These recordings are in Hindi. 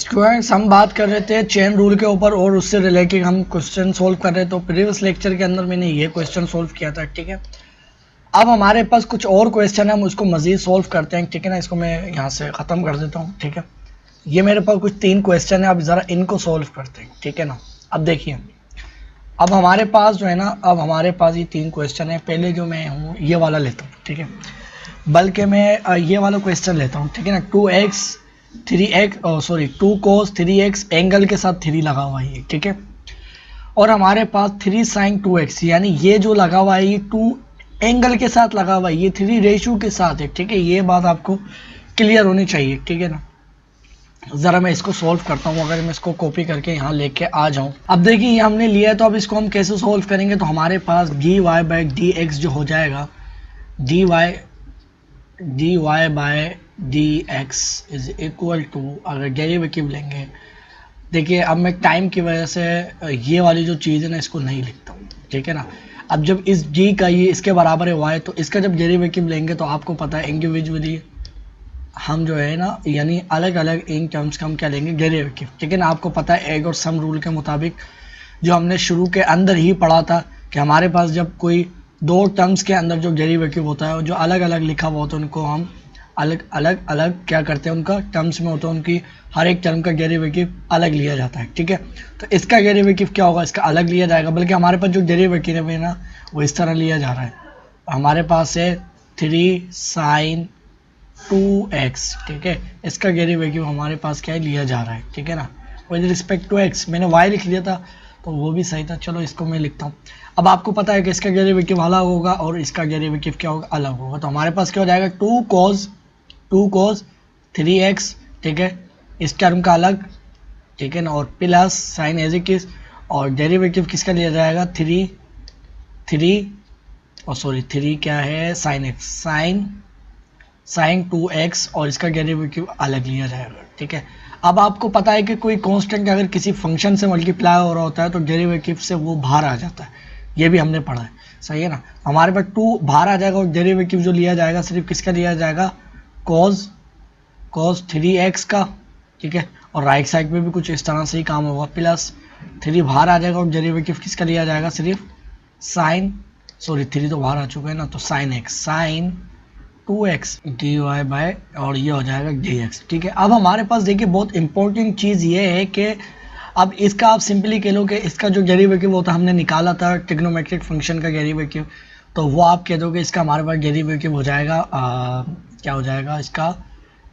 स्टूडेंट्स, हम बात कर रहे थे चेन रूल के ऊपर और उससे रिलेटेड हम क्वेश्चन सोल्व कर रहे थे। तो प्रीवियस लेक्चर के अंदर मैंने ये क्वेश्चन सोल्व किया था, ठीक है। अब हमारे पास कुछ और क्वेश्चन है, हम उसको मज़ीद सोल्व करते हैं, ठीक है ना। इसको मैं यहाँ से ख़त्म कर देता हूँ, ठीक है। ये मेरे पास कुछ 3 क्वेश्चन है, अब ज़रा इनको सोल्व करते हैं, ठीक है ना। अब देखिए, अब हमारे पास जो है ना, अब हमारे पास ये 3 क्वेश्चन है। पहले जो मैं हूँ ये वाला लेता हूँ, ठीक है। बल्कि मैं ये वाला क्वेश्चन लेता हूँ, ठीक है ना। 2x 3x sorry 2 cos 3x angle के साथ 3 लगा हुआ है, ठीक है। और हमारे पास 3 sin 2x, यानी ये जो लगा हुआ है ये 2 एंगल के साथ लगा हुआ है, ये 3 रेशो के साथ है, ठीक है। ये बात आपको क्लियर होनी चाहिए, ठीक है ना। ज़रा मैं इसको सॉल्व करता हूँ। अगर मैं इसको कॉपी करके यहाँ लेके आ जाऊँ, अब देखिए ये हमने लिया है, तो अब इसको हम कैसे सॉल्व करेंगे। तो हमारे पास dy/dx जो हो जाएगा, dy by dx is equal to, अगर डेरिवेटिव लेंगे, देखिए अब मैं टाइम की वजह से ये वाली जो चीज़ है ना इसको नहीं लिखता हूँ, ठीक है ना। अब जब इस g का ये इसके बराबर है y, तो इसका जब डेरिवेटिव लेंगे तो आपको पता है इंडिविजुअली हम जो है ना, यानी अलग अलग इन टर्म्स का हम क्या लेंगे, डेरिवेटिव, ठीक है ना। आपको पता है एग और सम रूल के मुताबिक जो हमने शुरू के अंदर ही पढ़ा था कि हमारे पास जब कोई 2 टर्म्स के अंदर जो डेरिवेटिव होता है और जो अलग अलग लिखा हुआ होता है उनको हम अलग अलग क्या करते हैं, उनका टर्म्स में होता है, उनकी हर एक टर्म का डेरिवेटिव अलग लिया जाता है, ठीक है। तो इसका डेरिवेटिव क्या होगा, इसका अलग लिया जाएगा, बल्कि हमारे पास जो डेरिवेटिव है ना वो इस तरह लिया जा रहा है। हमारे पास है 3 sin 2x, ठीक है। इसका डेरिवेटिव हमारे पास क्या है, लिया जा रहा है, ठीक है ना। विद रिस्पेक्ट टू x, मैंने y लिख लिया था तो वो भी सही था, चलो इसको मैं लिखता हूँ। अब आपको पता है कि इसका डेरिवेटिव अलग होगा और इसका डेरिवेटिव क्या होगा, अलग होगा। तो हमारे पास क्या हो जाएगा, 2 cos 3x, ठीक है, इस टर्म का अलग, ठीक है ना, और plus sine as it is, और डेरिवेटिव किसका लिया जाएगा, 3 क्या है, साइन x, साइन 2x, और इसका डेरिवेटिव अलग लिया जाएगा, ठीक है। अब आपको पता है कि कोई कांस्टेंट अगर किसी फंक्शन से मल्टीप्लाई हो रहा होता है तो डेरिवेटिव से वो बाहर आ जाता है, ये भी हमने पढ़ा है, सही है ना। हमारे पास 2 बाहर आ जाएगा और डेरिवेटिव जो लिया जाएगा सिर्फ किसका लिया जाएगा, cos 3x का, ठीक है। और राइट साइड में भी कुछ इस तरह से ही काम होगा, प्लस 3 बाहर आ जाएगा और डेरिवेटिव किसका लिया जाएगा, सिर्फ साइन, सॉरी 3 तो बाहर आ चुका है ना, तो sine x, sine 2x dy by, और ये हो जाएगा dx, ठीक है। अब हमारे पास देखिए बहुत इंपॉर्टेंट चीज़ ये है कि अब इसका आप सिंपली कह लो कि इसका जो डेरिवेटिव होता है हमने निकाला था ट्रिग्नोमेट्रिक फंक्शन का डेरिवेटिव, तो वो आप कह दोगे इसका हमारे पास डेरिवेटिव हो जाएगा क्या हो जाएगा, इसका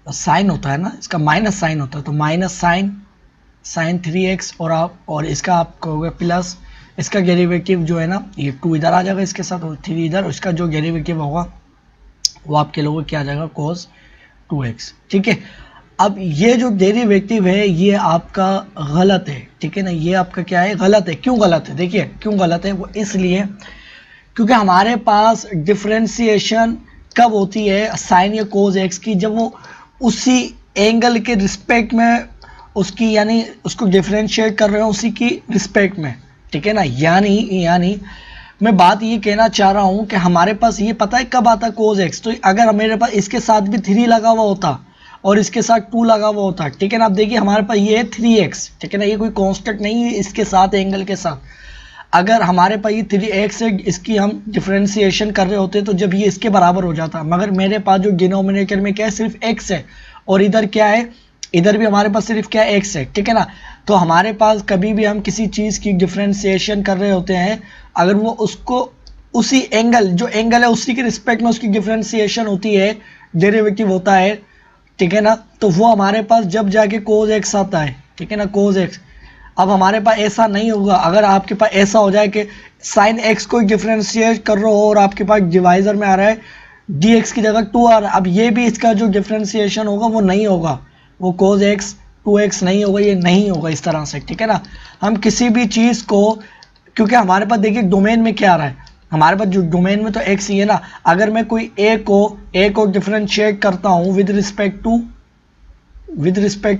साइन होता है ना, इसका माइनस साइन होता है, तो माइनस साइन 3x, और इसका आप कहोगे प्लस इसका डेरिवेटिव जो है ना, ये 2 इधर आ जाएगा इसके साथ और 3 इधर, उसका जो डेरिवेटिव होगा वो आपके लोगों क्या आ जाएगा, cos 2x, ठीक है। अब ये जो डेरिवेटिव है ये आपका गलत है, ठीक है ना, ये आपका क्या है, गलत है। क्यों गलत है, देखिए क्यों गलत है, वो इसलिए क्योंकि हमारे पास डिफरेंशिएशन कब होती है साइन या cos x की, जब वो उसी एंगल के रिस्पेक्ट में उसकी, यानी उसको डिफरेंशिएट कर रहे हो उसी की रिस्पेक्ट में, ठीक है ना। यानी मैं बात ये कहना चाह रहा हूँ कि हमारे पास ये पता है कब आता है cos x, तो अगर मेरे पास इसके साथ भी 3 लगा हुआ होता और इसके साथ 2 लगा हुआ होता, ठीक है ना। अब देखिए हमारे पास ये है 3x, ठीक है ना, ये कोई कांस्टेंट नहीं है इसके साथ एंगल के साथ। अगर हमारे पास ये 3x है, इसकी हम डिफरेंशिएशन कर रहे होते तो जब ये इसके बराबर हो जाता, मगर मेरे पास जो डिनोमिनेटर में क्या है, सिर्फ x है, और इधर क्या है, इधर भी हमारे पास सिर्फ क्या है, x है, ठीक है ना। तो हमारे पास कभी भी हम किसी चीज़ की डिफरेंशिएशन कर रहे होते हैं, अगर वो उसको उसी एंगल, जो एंगल है उसी के रिस्पेक्ट में उसकी डिफरेंशिएशन होती है, डेरिवेटिव होता है, ठीक है ना, तो वो हमारे पास जब जाके cos x आता है, ठीक है ना, cos x। अब हमारे पास ऐसा नहीं होगा, अगर आपके पास ऐसा हो जाए कि साइन x को डिफरेंशिएट कर रहे हो और आपके पास डिवाइजर में आ रहा है dx की जगह 2 आ रहा है, अब ये भी इसका जो डिफरेंशिएशन होगा वो नहीं होगा, वो cos x 2x नहीं होगा, ये नहीं होगा इस तरह से, ठीक है ना। हम किसी भी चीज़ को, क्योंकि हमारे पास देखिए डोमेन में क्या आ रहा है, हमारे पास जो डोमेन में तो x ही है ना। अगर मैं कोई a को डिफरेंशिएट करता हूँ विद रिस्पेक्ट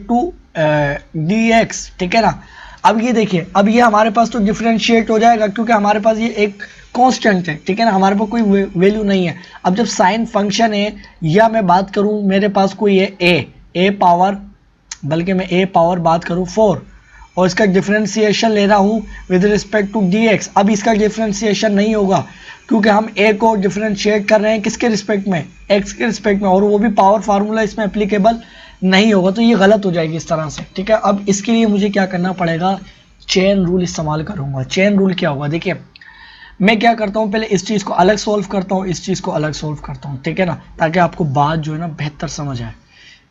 टू dx, ठीक है ना। अब ये देखिए, अब ये हमारे पास तो डिफरेंशिएट हो जाएगा क्योंकि हमारे पास ये एक कांस्टेंट है, ठीक है ना, हमारे पास कोई वैल्यू नहीं है। अब जब साइन फंक्शन है, या मैं बात करूं मेरे पास कोई है a पावर बल्कि मैं a पावर बात करूँ 4 और इसका डिफरेंशिएशन ले रहा हूँ विद रिस्पेक्ट टू dx। अब इसका डिफरेंशिएशन नहीं होगा क्योंकि हम a को डिफरेंशिएट कर रहे हैं किसके रिस्पेक्ट में, x के रिस्पेक्ट में, और वो भी पावर फार्मूला इसमें एप्लीकेबल नहीं होगा, तो ये गलत हो जाएगी इस तरह से। ठीक है, अब इसके लिए मुझे क्या करना पड़ेगा, चेन रूल इस्तेमाल करूंगा। चेन रूल क्या होगा, देखिए मैं क्या करता हूँ, पहले इस चीज़ को अलग सॉल्व करता हूँ, इस चीज़ को अलग सॉल्व करता हूँ, ठीक है ना, ताकि आपको बात जो है ना बेहतर समझ आए।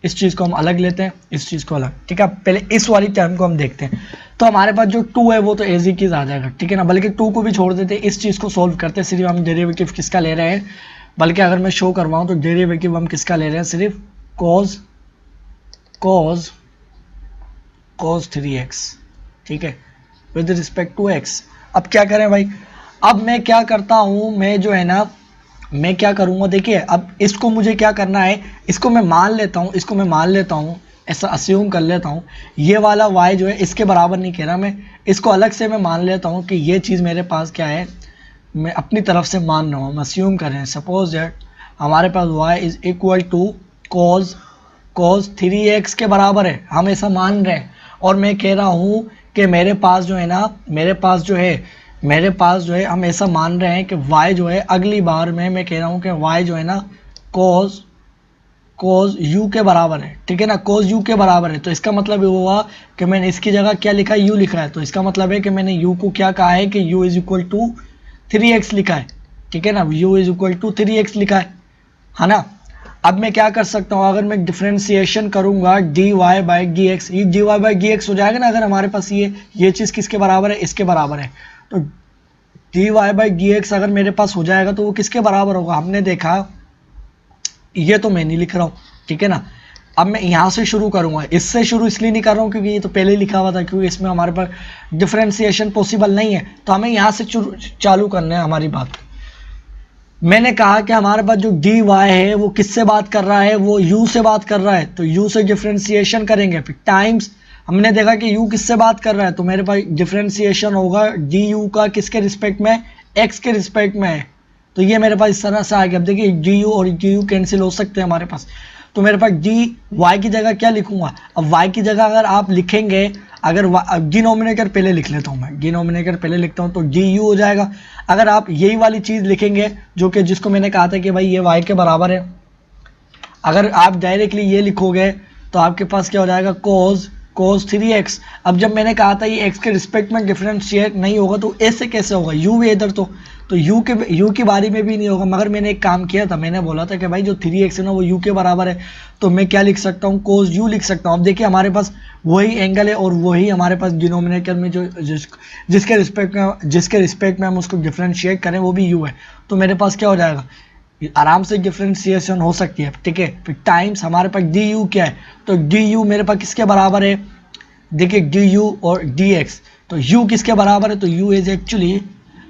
इस चीज़ को हम अलग लेते हैं, इस चीज़ को अलग, ठीक है। पहले इस वाली टर्म को हम देखते हैं, तो हमारे पास जो 2 है वो तो एज इट इज आ जाएगा, ठीक है ना, बल्कि 2 को भी छोड़ देते हैं, इस चीज़ को सॉल्व करते हैं, सिर्फ हम डेरिवेटिव किसका ले रहे हैं, बल्कि अगर मैं शो करवाऊँ तो डेरिवेटिव हम किसका ले रहे हैं, सिर्फ cos 3x, ठीक है, विद रिस्पेक्ट टू x। अब क्या करें भाई, अब मैं क्या करता हूं, मैं जो है ना मैं क्या करूंगा, देखिए अब इसको मुझे क्या करना है, इसको मैं मान लेता हूं, इसको मैं मान लेता हूं, ऐसा अस्यूम कर लेता हूं, ये वाला y जो है इसके बराबर नहीं कह रहा मैं, इसको अलग से मैं मान लेता हूं कि ये चीज़ मेरे पास क्या है, मैं अपनी तरफ से मान रहा हूँ, हम अस्यूम करें सपोज दैट हमारे पास y is equal to cos 3x के बराबर है, हम ऐसा मान रहे हैं, और मैं कह रहा हूँ कि मेरे पास जो है ना, मेरे पास जो है हम ऐसा मान रहे हैं कि y जो है अगली बार में मैं कह रहा हूँ कि y जो है ना cos u के बराबर है, ठीक है ना, cos u के बराबर है। तो इसका मतलब ये हुआ कि मैंने इसकी जगह क्या लिखा है, u लिखा है, तो इसका मतलब है कि मैंने u को क्या कहा है कि u is equal to 3x लिखा है, ठीक है ना, u is equal to 3x लिखा है ना। अब मैं क्या कर सकता हूँ, अगर मैं डिफरेंशिएशन करूंगा dy बाई डी एक्स, ये dy बाई डी एक्स हो जाएगा ना, अगर हमारे पास ये चीज़ किसके बराबर है, इसके बराबर है, तो dy बाई डी एक्स अगर मेरे पास हो जाएगा तो वो किसके बराबर होगा, हमने देखा, ये तो मैं नहीं लिख रहा हूँ, ठीक है ना। अब मैं यहाँ से शुरू करूँगा, इससे शुरू इसलिए नहीं कर रहा हूँ क्योंकि ये तो पहले ही लिखा हुआ था, क्योंकि इसमें हमारे पास डिफरेंशिएशन पॉसिबल नहीं है, तो हमें यहाँ से चालू करना है हमारी बात। मैंने कहा कि हमारे पास जो dy है वो किससे बात कर रहा है, वो u से बात कर रहा है, तो u से डिफरेंशिएशन करेंगे, फिर टाइम्स हमने देखा कि u किससे बात कर रहा है, तो मेरे पास डिफरेंशिएशन होगा du का किसके रिस्पेक्ट में, x के रिस्पेक्ट में है, तो ये मेरे पास इस तरह से आ गया। अब देखिए du और du कैंसिल हो सकते हैं हमारे पास, तो मेरे पास dy की जगह क्या लिखूंगा, अब y की जगह अगर आप लिखेंगे, अगर डिनोमिनेटर पहले लिख लेता हूँ मैं, डिनोमिनेटर पहले लिखता हूँ तो du हो जाएगा। अगर आप यही वाली चीज़ लिखेंगे जो कि जिसको मैंने कहा था कि भाई ये y के बराबर है, अगर आप डायरेक्टली ये लिखोगे तो आपके पास क्या हो जाएगा, cos 3x। अब जब मैंने कहा था ये x के रिस्पेक्ट में डिफरेंशिएट नहीं होगा तो ऐसे कैसे होगा, u भी इधर, तो u की बारी में भी नहीं होगा, मगर मैंने एक काम किया था, मैंने बोला था कि भाई जो 3x है ना वो u के बराबर है, तो मैं क्या लिख सकता हूँ, cos u लिख सकता हूँ। अब देखिए हमारे पास वही एंगल है और वही हमारे पास डिनोमिनेटर में जो जिसके रिस्पेक्ट में हम उसको डिफरेंशिएट करें वो भी u है, तो मेरे पास क्या हो जाएगा, आराम से डिफरेंशिएशन हो सकती है, ठीक है। फिर टाइम्स हमारे पास du क्या है, तो du मेरे पास किसके बराबर है, देखिए du और dx, तो u किसके बराबर है, तो u इज एक्चुअली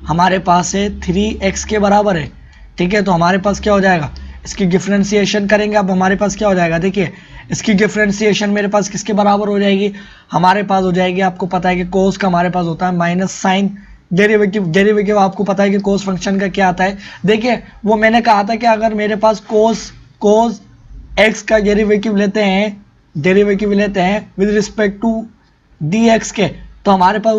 हमारे पास है 3x के बराबर है, ठीक है। तो हमारे पास क्या हो जाएगा, इसकी डिफरेंशिएशन करेंगे, अब हमारे पास क्या हो जाएगा, देखिए इसकी डिफरेंशिएशन मेरे पास किसके बराबर हो जाएगी, हमारे पास हो जाएगी, आपको पता है कि कोस का हमारे पास होता है माइनस साइन डेरिवेटिव आपको पता है कि कोस फंक्शन का क्या आता है। देखिए वो मैंने कहा था कि अगर मेरे पास कोस एक्स का डेरिवेटिव लेते हैं with respect to D X के, तो हमारे पास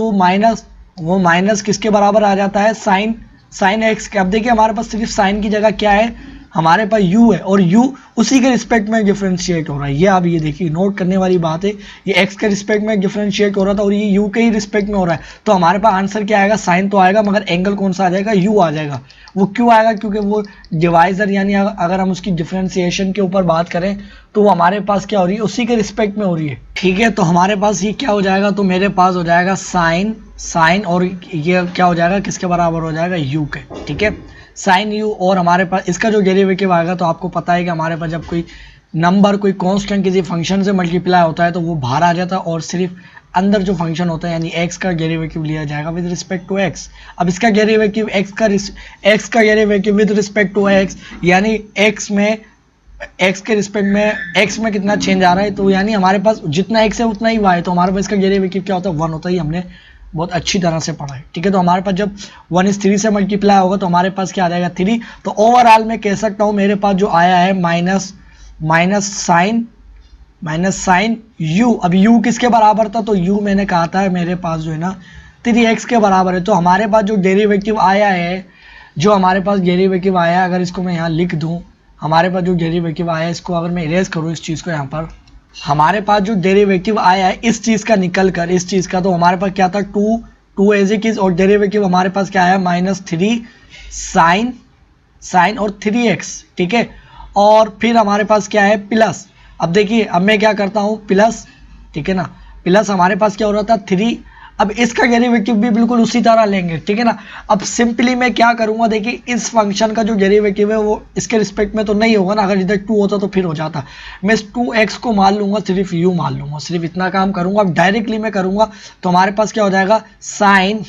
वो माइनस किसके बराबर आ जाता है, साइन एक्स के। अब देखिए हमारे पास सिर्फ साइन की जगह क्या है, हमारे पास u है, और u उसी के रिस्पेक्ट में डिफरेंशिएट हो रहा है, ये आप ये देखिए नोट करने वाली बात है, ये x के रिस्पेक्ट में डिफरेंशिएट हो रहा था और ये u के ही रिस्पेक्ट में हो रहा है, तो हमारे पास आंसर क्या आएगा, साइन तो आएगा मगर एंगल कौन सा आ जाएगा, u आ जाएगा। वो क्यों आएगा, क्योंकि वो डिवाइजर यानी अगर हम उसकी डिफरेंशिएशन के ऊपर बात करें तो वो हमारे पास क्या हो रही है, उसी के रिस्पेक्ट में हो रही है, ठीक है। तो हमारे पास ये क्या हो जाएगा, तो मेरे पास हो जाएगा साइन और ये क्या हो जाएगा, किसके बराबर हो जाएगा, u के, ठीक है, साइन u। और हमारे पास इसका जो डेरिवेटिव आएगा, तो आपको पता है कि हमारे पास जब कोई नंबर कोई कांस्टेंट किसी फंक्शन से मल्टीप्लाई होता है तो वो बाहर आ जाता है और सिर्फ अंदर जो फंक्शन होता है यानी x का डेरिवेटिव लिया जाएगा विद रिस्पेक्ट टू x। अब इसका डेरिवेटिव x का derivative with respect to x यानी x के रिस्पेक्ट में x में कितना चेंज आ रहा है, तो यानी हमारे पास जितना x है उतना ही y है, तो हमारे पास इसका डेरिवेटिव क्या होता है, 1 होता है। हमने बहुत अच्छी तरह से पढ़ा है, ठीक है। तो हमारे पास जब 1 इस 3 से मल्टीप्लाई होगा तो हमारे पास क्या आ जाएगा, 3। तो ओवरऑल मैं कह सकता हूँ मेरे पास जो आया है माइनस माइनस साइन u। अब u किसके बराबर था, तो u मैंने कहा था मेरे पास जो है ना 3x के बराबर है। तो हमारे पास जो डेरिवेटिव आया है, जो हमारे पास डेरिवेटिव आया है, अगर इसको मैं यहाँ लिख दूँ, हमारे पास जो डेरिवेटिव आया है, इसको अगर मैं इरेज करूँ इस चीज़ को यहाँ पर, हमारे पास जो डेरिवेटिव आया है इस चीज़ का निकल कर, इस चीज़ का, तो हमारे पास क्या था 2 एज इट इज, और डेरिवेटिव हमारे पास क्या आया -3 साइन और 3x, ठीक है। और फिर हमारे पास क्या है प्लस। अब देखिए अब मैं क्या करता हूँ प्लस, ठीक है ना, प्लस हमारे पास क्या हो रहा था 3। अब इसका डेरिवेटिव भी बिल्कुल उसी तरह लेंगे, ठीक है ना। अब सिंपली मैं क्या करूंगा, देखिए इस फंक्शन का जो डेरिवेटिव है वो इसके रिस्पेक्ट में तो नहीं होगा ना, अगर इधर 2 होता तो फिर हो जाता। मैं इस 2x को मान लूंगा, सिर्फ u मान लूंगा, सिर्फ इतना काम करूंगा। अब डायरेक्टली मैं करूंगा तो हमारे पास क्या हो जाएगा साइन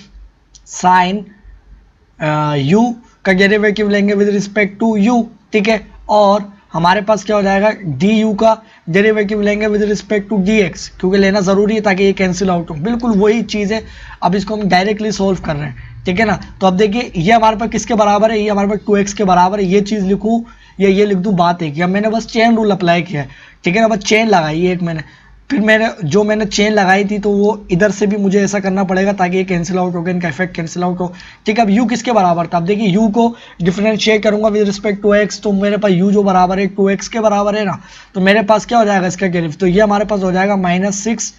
u का डेरिवेटिव लेंगे विद रिस्पेक्ट टू u, ठीक है। और हमारे पास क्या हो जाएगा du का डेरिवेटिव लेंगे विद रिस्पेक्ट टू dx, क्योंकि लेना ज़रूरी है ताकि ये कैंसिल आउट हो। बिल्कुल वही चीज़ है, अब इसको हम डायरेक्टली सोल्व कर रहे हैं, ठीक है ना। तो अब देखिए ये हमारे पास किसके बराबर है, ये हमारे पास 2x के बराबर है। ये चीज़ लिखूँ या ये लिख दूँ, बात है कि अब मैंने बस चेन रूल अप्लाई किया है, ठीक है ना। बस चेन लगाई है एक मैंने, फिर मैंने चेन लगाई थी तो वो इधर से भी मुझे ऐसा करना पड़ेगा ताकि ये कैंसिल आउट हो गया, इनका इफेक्ट कैंसिल आउट हो, ठीक है। अब u किसके बराबर था, अब देखिए u को डिफरेंशिएट करूंगा विद रिस्पेक्ट टू x, तो मेरे पास u जो बराबर है 2x के बराबर है ना, तो मेरे पास क्या हो जाएगा इसका डेरिवेटिव, तो ये हमारे पास हो जाएगा -6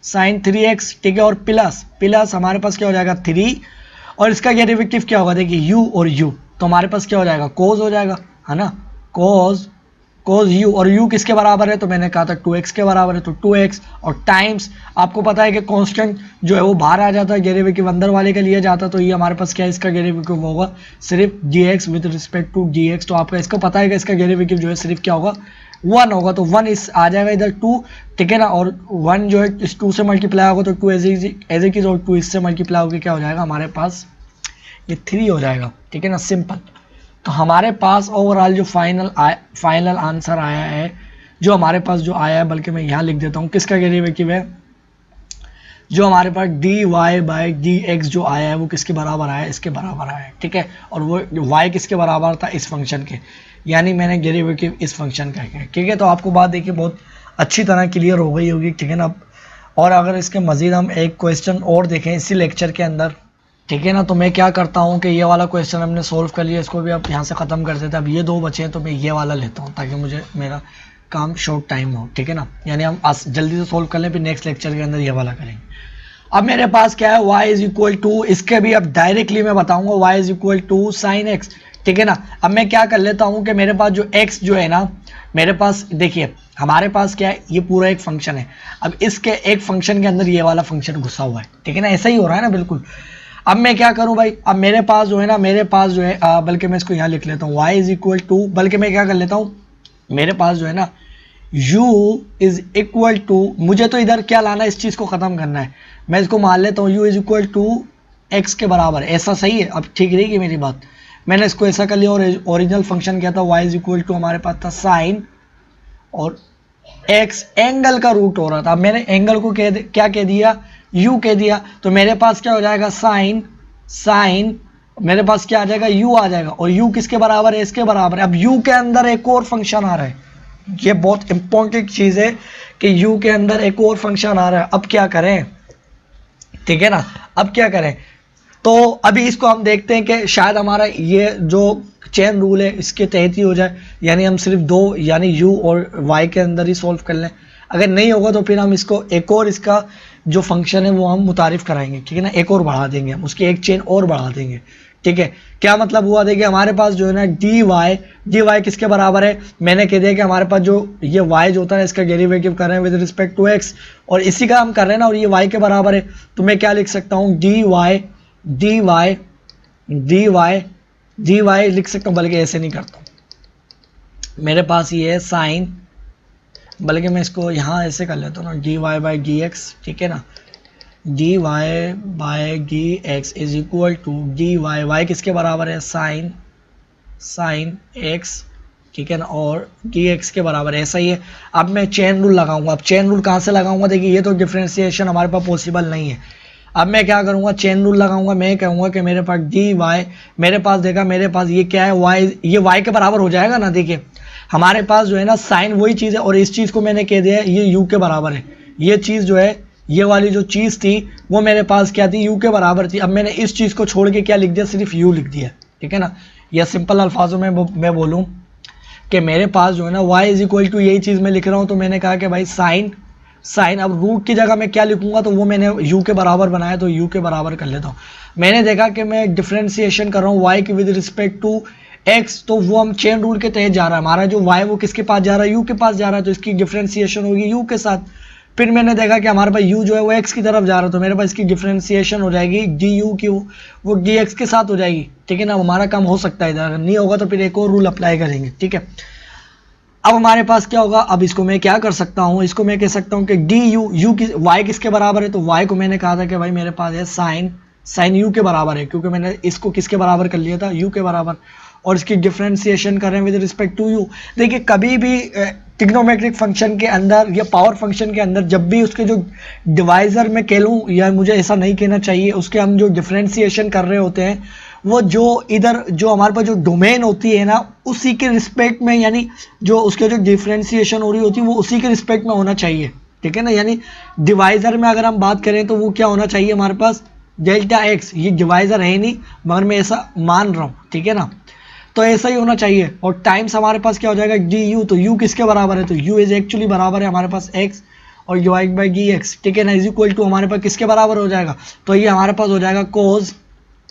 साइन 3x, ठीक है। और प्लस हमारे पास क्या हो जाएगा 3, और इसका डेरिवेटिव क्या होगा, देखिए u और u, तो हमारे पास क्या हो जाएगा cos हो जाएगा, है ना, cos u। और u किसके बराबर है, तो मैंने कहा था 2x के बराबर है, तो 2x और टाइम्स, आपको पता है कि कांस्टेंट जो है वो बाहर आ जाता है, डेरिवेटिव अंदर वाले का लिया जाता है, तो ये हमारे पास क्या है इसका डेरिवेटिव होगा सिर्फ dx with respect to dx। तो आपका इसको पता है कि इसका डेरिवेटिव जो है सिर्फ क्या होगा 1 होगा, तो 1 इस आ जाएगा इधर 2, ठीक है ना। और 1 जो है इस 2 से मल्टीप्लाई होगा तो 2 एज इट इज, और 2 इससे मल्टीप्लाई होकर क्या हो जाएगा हमारे पास ये 3 हो जाएगा, ठीक है ना, सिंपल। तो हमारे पास ओवरऑल जो फाइनल आंसर आया है, जो हमारे पास जो आया है, बल्कि मैं यहाँ लिख देता हूँ किसका डेरिवेटिव है, जो हमारे पास dy/dx जो आया है वो किसके बराबर आया है, इसके बराबर आया है, ठीक है। और वो y किसके बराबर था, इस फंक्शन के, यानी मैंने डेरिवेटिव इस फंक्शन का किया, ठीक है। तो आपको बात देखिए बहुत अच्छी तरह क्लियर हो गई होगी, ठीक है ना। और अगर इसके मज़ीद हम एक क्वेश्चन और देखें इसी लेक्चर के अंदर, ठीक है ना, तो मैं क्या करता हूँ कि ये वाला क्वेश्चन हमने सोल्व कर लिया, इसको भी अब यहाँ से ख़त्म कर देते हैं। अब ये 2 बचे हैं तो मैं ये वाला लेता हूँ ताकि मुझे मेरा काम शॉर्ट टाइम हो, ठीक है ना, यानी हम जल्दी से सोल्व कर लें, फिर नेक्स्ट लेक्चर के अंदर ये वाला करेंगे। अब मेरे पास क्या है y = इसके भी अब डायरेक्टली मैं बताऊँगा y = साइन x, ठीक है ना। अब मैं क्या कर लेता हूँ कि मेरे पास जो x जो है ना, मेरे पास देखिए हमारे पास क्या है, ये पूरा एक फंक्शन है। अब इसके एक फंक्शन के अंदर ये वाला फंक्शन घुसा हुआ है, ठीक है ना, ऐसा ही हो रहा है ना, बिल्कुल। अब मैं क्या करूं भाई, अब मेरे पास जो है बल्कि मैं इसको यहाँ लिख लेता हूँ y बल्कि मैं क्या कर लेता हूँ, मेरे पास जो है ना u मुझे तो इधर क्या लाना है, इस चीज़ को ख़त्म करना है। मैं इसको मान लेता हूँ u x के बराबर, ऐसा सही है। अब ठीक रहेगी मेरी बात, मैंने इसको ऐसा कर लिया। और ओरिजिनल फंक्शन क्या था, y हमारे पास था साइन, और x एंगल का रूट हो रहा था। अब मैंने एंगल को क्या कह दिया, u कह दिया, तो मेरे पास क्या हो जाएगा साइन मेरे पास क्या आ जाएगा u आ जाएगा। और u किसके बराबर है, इसके बराबर है। अब u के अंदर एक और फंक्शन आ रहा है, ये बहुत इंपॉर्टेंट चीज़ है कि u के अंदर एक और फंक्शन आ रहा है। अब क्या करें, ठीक है ना, अब क्या करें, तो अभी इसको हम देखते हैं कि शायद हमारा ये जो चेन रूल है इसके तहत ही हो जाए, यानी हम सिर्फ 2 यानी u और y के अंदर ही सॉल्व कर लें। अगर नहीं होगा तो फिर हम इसको एक और इसका जो फंक्शन है वो हम मुतारिफ कराएंगे, ठीक है ना, एक और बढ़ा देंगे हम, उसकी एक चेन और बढ़ा देंगे, ठीक है। क्या मतलब हुआ, देखिए हमारे पास जो है ना dy किसके बराबर है, मैंने कह दिया कि हमारे पास जो ये y जो होता है इसका डेरिवेटिव कर रहे हैं विद रिस्पेक्ट टू x, और इसी का हम कर रहे हैं ना, और ये y के बराबर है। तो मैं क्या लिख सकता हूँ, dy लिख सकता हूँ, बल्कि ऐसे नहीं करता हूँ, मेरे पास ये है साइन, बल्कि मैं इसको यहाँ ऐसे कर लेता हूँ ना, dy/dx, ठीक है ना, dy/dx = y किसके बराबर है, साइन x, ठीक है ना, और dx के बराबर है, ऐसा ही है। अब मैं चेन रूल लगाऊंगा। अब चेन रूल कहाँ से लगाऊंगा, देखिए ये तो डिफरेंशिएशन हमारे पास पॉसिबल नहीं है। अब मैं क्या करूंगा, चेन रूल लगाऊंगा। मैं कहूँगा कि मेरे पास dy, मेरे पास देखा, मेरे पास ये क्या है y, ये y के बराबर हो जाएगा ना, देखिए हमारे पास जो है ना साइन वही चीज़ है, और इस चीज़ को मैंने कह दिया है ये यू के बराबर है। ये चीज़ जो है, ये वाली जो चीज़ थी वो मेरे पास क्या थी, यू के बराबर थी। अब मैंने इस चीज़ को छोड़ के क्या लिख दिया, सिर्फ यू लिख दिया, ठीक है ना। या सिंपल अल्फाजों में मैं बोलूँ कि मेरे पास जो है ना y इज इक्वल टू यही चीज़ मैं लिख रहा हूँ, तो मैंने कहा कि भाई साइन अब रूट की जगह मैं क्या लिखूंगा, तो वो मैंने u के बराबर बनाया, तो u के बराबर कर लेता हूँ। मैंने देखा कि मैं डिफ्रेंसिएशन कर रहा हूँ y के विद रिस्पेक्ट टू x, तो वो हम चेन रूल के तहत जा रहा है। हमारा जो y वो किसके पास जा रहा है, u के पास जा रहा है, तो इसकी डिफ्रेंसिएशन होगी u के साथ। फिर मैंने देखा कि हमारे पास u जो है वो x की तरफ जा रहा है, तो मेरे पास इसकी डिफ्रेंसिएशन हो जाएगी du की वो dx के साथ हो जाएगी, ठीक है ना। हमारा काम हो सकता है इधर, अगर नहीं होगा तो फिर एक और रूल अप्लाई करेंगे, ठीक है। अब हमारे पास क्या होगा, अब इसको मैं क्या कर सकता हूँ, इसको मैं कह सकता हूँ कि डी यू की वाई किसके बराबर है, तो वाई को मैंने कहा था कि भाई मेरे पास है साइन यू के बराबर है, क्योंकि मैंने इसको किसके बराबर कर लिया था, यू के बराबर, और इसकी डिफ्रेंसिएशन कर रहे हैं विद रिस्पेक्ट टू यू। देखिए कभी भी ट्रिग्नोमेट्रिक फंक्शन के अंदर या पावर फंक्शन के अंदर जब भी उसके जो डिवाइजर में कह लूँ, या मुझे ऐसा नहीं कहना चाहिए, उसके हम जो डिफ्रेंसिएशन कर रहे होते हैं वो जो इधर जो हमारे पास जो डोमेन होती है ना उसी के रिस्पेक्ट में, यानी जो उसके जो डिफ्रेंसिएशन हो रही होती है वो उसी के रिस्पेक्ट में होना चाहिए, ठीक है ना। यानी डिवाइजर में अगर हम बात करें तो वो क्या होना चाहिए हमारे पास, डेल्टा एक्स। ये डिवाइजर है नहीं मगर मैं ऐसा मान रहा हूँ, ठीक है ना, तो ऐसा ही होना चाहिए। और टाइम्स हमारे पास क्या हो जाएगा, डी यू, तो यू किसके बराबर है, तो यू इज एक्चुअली बराबर है हमारे पास एक्स और डिवाइड बाई डी एक्स, ठीक है ना, इज इक्वल टू हमारे पास किसके बराबर हो जाएगा, तो ये हमारे पास हो जाएगा कोज,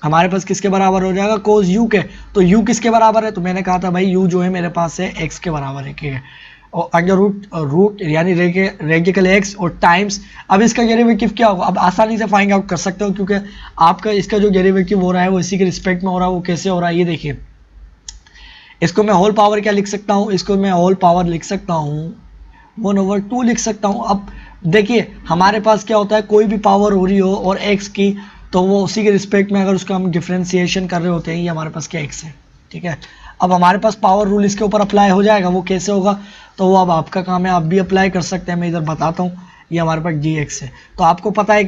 हमारे पास किसके बराबर हो जाएगा, कोज यू के। तो यू किसके बराबर है, तो मैंने कहा था भाई यू जो है मेरे पास है एक्स के बराबर है, ठीक है, और अंडर रूट यानी रेडिकल एक्स और टाइम्स। अब इसका डेरिवेटिव क्या होगा, अब आसानी से फाइंड आउट कर सकते हो, क्योंकि आपका इसका जो डेरिवेटिव हो रहा है वो इसी के रिस्पेक्ट में हो रहा है। वो कैसे हो रहा है ये देखिए, इसको मैं होल पावर क्या लिख सकता हूँ, इसको मैं होल पावर लिख सकता हूँ 1/2 लिख सकता हूँ। अब देखिए हमारे पास क्या होता है, कोई भी पावर हो रही हो और एक्स की, तो वो उसी के रिस्पेक्ट में अगर उसका हम डिफ्रेंसिएशन कर रहे होते हैं, ये हमारे पास क्या एक्स है, ठीक है। अब हमारे पास पावर रूल इसके ऊपर अप्लाई हो जाएगा, वो कैसे होगा, तो वो अब आपका काम है, आप भी अप्लाई कर सकते हैं, मैं इधर बताता हूँ। ये हमारे पास डी एक्स है, तो आपको पता है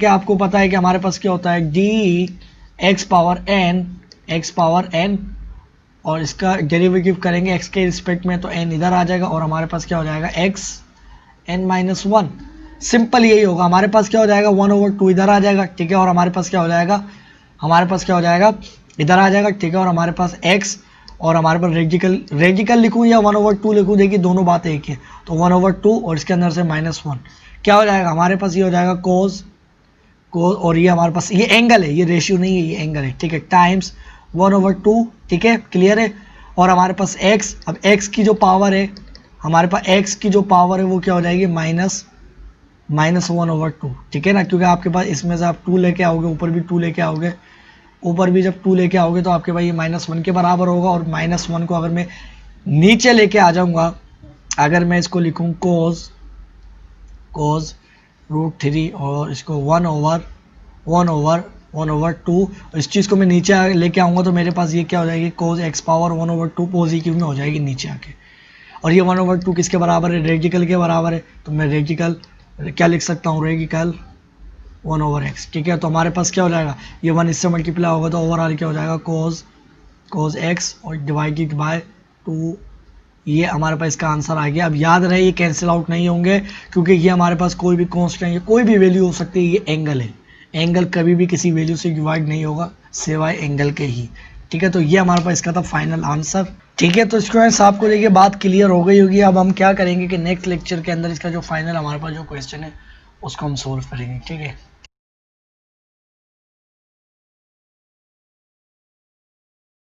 कि हमारे पास क्या होता है, डी एक्स पावर एन, और इसका डेरिवेटिव करेंगे एक्स के रिस्पेक्ट में, तो एन इधर आ जाएगा और हमारे पास क्या हो जाएगा, एक्स एन माइनस 1। सिंपल यही होगा, हमारे पास क्या हो जाएगा 1/2 इधर आ जाएगा, ठीक है, और हमारे पास क्या हो जाएगा इधर आ जाएगा, ठीक है, और हमारे पास x और हमारे पास रेडिकल लिखूँ या 1/2 लिखूँ, देखिए दोनों बातें एक है, तो 1/2 और इसके अंदर से -1 क्या हो जाएगा, हमारे पास ये हो जाएगा कोस, और ये हमारे पास ये एंगल है, ये रेशियो नहीं है, ये एंगल है, ठीक है, टाइम्स 1/2, ठीक है, क्लियर है। और हमारे पास x, अब x की जो पावर है, हमारे पास x की जो पावर है वो क्या हो जाएगी, -1/2, ठीक है ना, क्योंकि आपके पास इसमें से आप 2 लेके आओगे, ऊपर भी 2 लेके आओगे, ऊपर भी जब 2 लेके आओगे तो आपके पास ये -1 के बराबर होगा। और -1 को अगर मैं नीचे लेके आ जाऊंगा, अगर मैं इसको लिखूं कोस √3 और इसको 1/2, इस चीज़ को मैं नीचे लेके आऊँगा, तो मेरे पास ये क्या हो जाएगी, कोस x पावर 1/2 पॉजिटिव में हो जाएगी नीचे आके। और ये 1/2 किसके बराबर है, रेडिकल के बराबर है, तो मैं रेडिकल क्या लिख सकता हूँ, रेडिकल 1/x, ठीक है। तो हमारे पास क्या हो जाएगा, ये 1 इससे मल्टीप्लाई होगा तो ओवरऑल क्या हो जाएगा, कोस x और डिवाइडेड बाय 2, ये हमारे पास इसका आंसर आ गया। अब याद रहे ये कैंसिल आउट नहीं होंगे, क्योंकि ये हमारे पास कोई भी कांस्टेंट या कोई भी वैल्यू हो सकती है, ये एंगल है, एंगल कभी भी किसी वैल्यू से डिवाइड नहीं होगा सिवाय एंगल के ही, ठीक है। तो ये हमारे पास इसका था फाइनल आंसर, ठीक है। तो स्टूडेंट्स आपको देखिए बात क्लियर हो गई होगी। अब हम क्या करेंगे कि नेक्स्ट लेक्चर के अंदर इसका जो फाइनल हमारे पास जो क्वेश्चन है उसको हम सोल्व करेंगे, ठीक है।